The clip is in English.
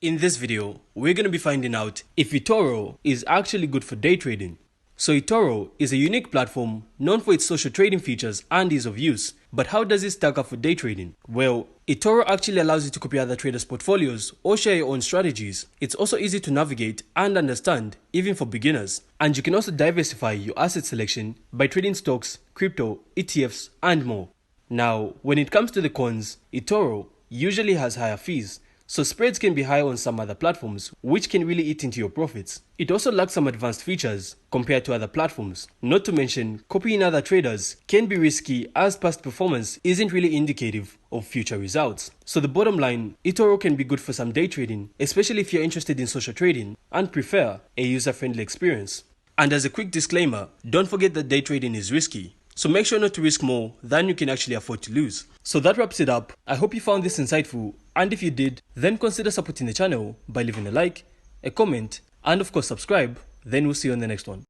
In this video, we're going to be finding out if Etoro is actually good for day trading. So Etoro is a unique platform known for its social trading features and ease of use. But how does it stack up for day trading? Well, Etoro actually allows you to copy other traders' portfolios or share your own strategies. It's also easy to navigate and understand, even for beginners. And you can also diversify your asset selection by trading stocks, crypto, ETFs, and more. Now, when it comes to the cons, Etoro usually has higher fees. So spreads can be higher on some other platforms, which can really eat into your profits. It also lacks some advanced features compared to other platforms. Not to mention, copying other traders can be risky as past performance isn't really indicative of future results. So the bottom line, Etoro can be good for some day trading, especially if you're interested in social trading and prefer a user-friendly experience. And as a quick disclaimer, don't forget that day trading is risky. So make sure not to risk more than you can actually afford to lose. So that wraps it up. I hope you found this insightful, and if you did, then consider supporting the channel by leaving a like, a comment, and of course subscribe. Then we'll see you on the next one.